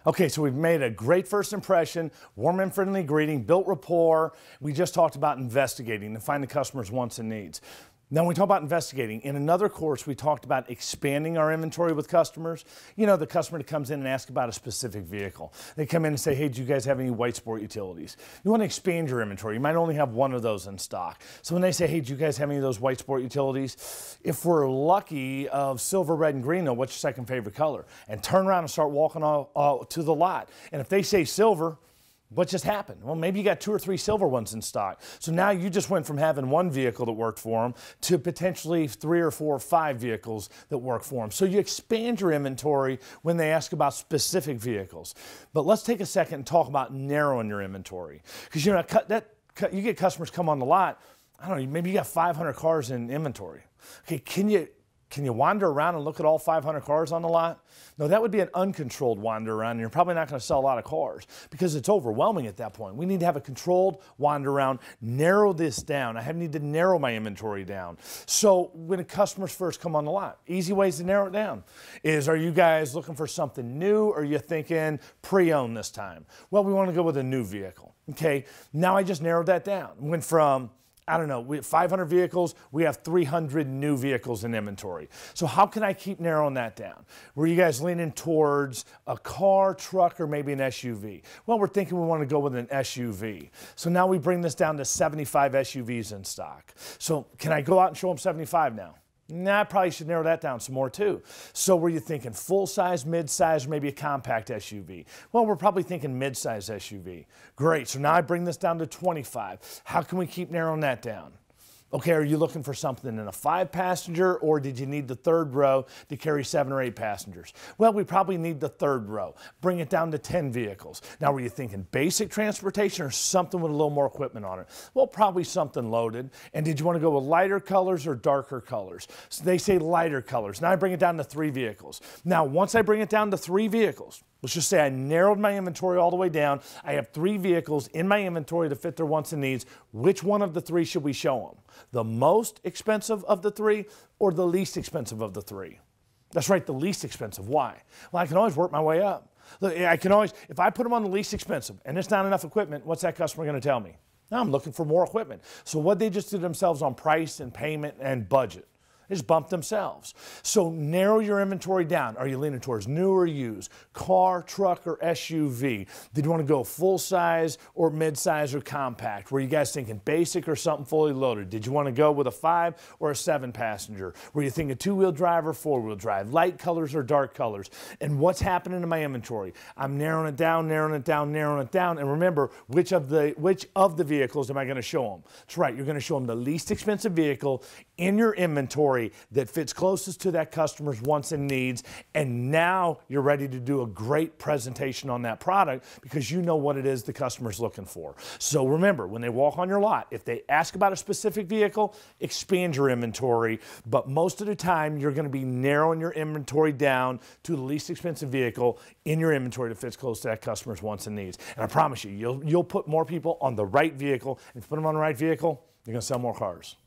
Okay, so we've made a great first impression, warm and friendly greeting, built rapport. We just talked about investigating and find the customer's wants and needs. Now, when we talk about investigating, in another course, we talked about expanding our inventory with customers. You know, the customer that comes in and asks about a specific vehicle. They come in and say, hey, do you guys have any white sport utilities? You want to expand your inventory. You might only have one of those in stock. So when they say, hey, do you guys have any of those white sport utilities? If we're lucky of silver, red, and green, though, what's your second favorite color? And turn around and start walking to the lot. And if they say silver, what just happened? Well, maybe you got 2 or 3 silver ones in stock. So now you just went from having one vehicle that worked for them to potentially 3 or 4 or 5 vehicles that work for them. So you expand your inventory when they ask about specific vehicles. But let's take a second and talk about narrowing your inventory. Because you know, you get customers come on the lot, I don't know, maybe you got 500 cars in inventory. Okay, can you wander around and look at all 500 cars on the lot? No, that would be an uncontrolled wander around, and you're probably not going to sell a lot of cars because it's overwhelming at that point. We need to have a controlled wander around, narrow this down. I need to narrow my inventory down. So when customers first come on the lot, easy ways to narrow it down is, are you guys looking for something new, or are you thinking pre-owned this time? Well, we want to go with a new vehicle. Okay, now I just narrowed that down. Went from, I don't know, we have 500 vehicles, we have 300 new vehicles in inventory. So how can I keep narrowing that down? Were you guys leaning towards a car, truck, or maybe an SUV? Well, we're thinking we want to go with an SUV. So now we bring this down to 75 SUVs in stock. So can I go out and show them 75 now? Nah, I probably should narrow that down some more too. So were you thinking full-size, mid-size, or maybe a compact SUV? Well, we're probably thinking mid-size SUV. Great, so now I bring this down to 25. How can we keep narrowing that down? Okay, are you looking for something in a 5-passenger, or did you need the 3rd row to carry 7 or 8 passengers? Well, we probably need the 3rd row. Bring it down to 10 vehicles. Now, were you thinking basic transportation or something with a little more equipment on it? Well, probably something loaded. And did you want to go with lighter colors or darker colors? So they say lighter colors. Now I bring it down to 3 vehicles. Now, once I bring it down to 3 vehicles, let's just say I narrowed my inventory all the way down. I have 3 vehicles in my inventory to fit their wants and needs. Which one of the 3 should we show them? The most expensive of the 3 or the least expensive of the 3? That's right, the least expensive. Why? Well, I can always work my way up. Look, I can always, if I put them on the least expensive and it's not enough equipment, what's that customer going to tell me? Now I'm looking for more equipment. So what they just do themselves on price and payment and budget? They just bump themselves. So narrow your inventory down. Are you leaning towards new or used? Car, truck, or SUV? Did you want to go full size or mid-size or compact? Were you guys thinking basic or something fully loaded? Did you want to go with a 5 or a 7-passenger? Were you thinking 2-wheel drive or 4-wheel drive? Light colors or dark colors? And what's happening to my inventory? I'm narrowing it down, narrowing it down, narrowing it down. And remember, which of the vehicles am I going to show them? That's right, you're going to show them the least expensive vehicle in your inventory that fits closest to that customer's wants and needs, and now you're ready to do a great presentation on that product because you know what it is the customer's looking for. So remember, when they walk on your lot, if they ask about a specific vehicle, expand your inventory, but most of the time you're going to be narrowing your inventory down to the least expensive vehicle in your inventory that fits close to that customer's wants and needs. And I promise you, you'll put more people on the right vehicle, and if you put them on the right vehicle, you're going to sell more cars.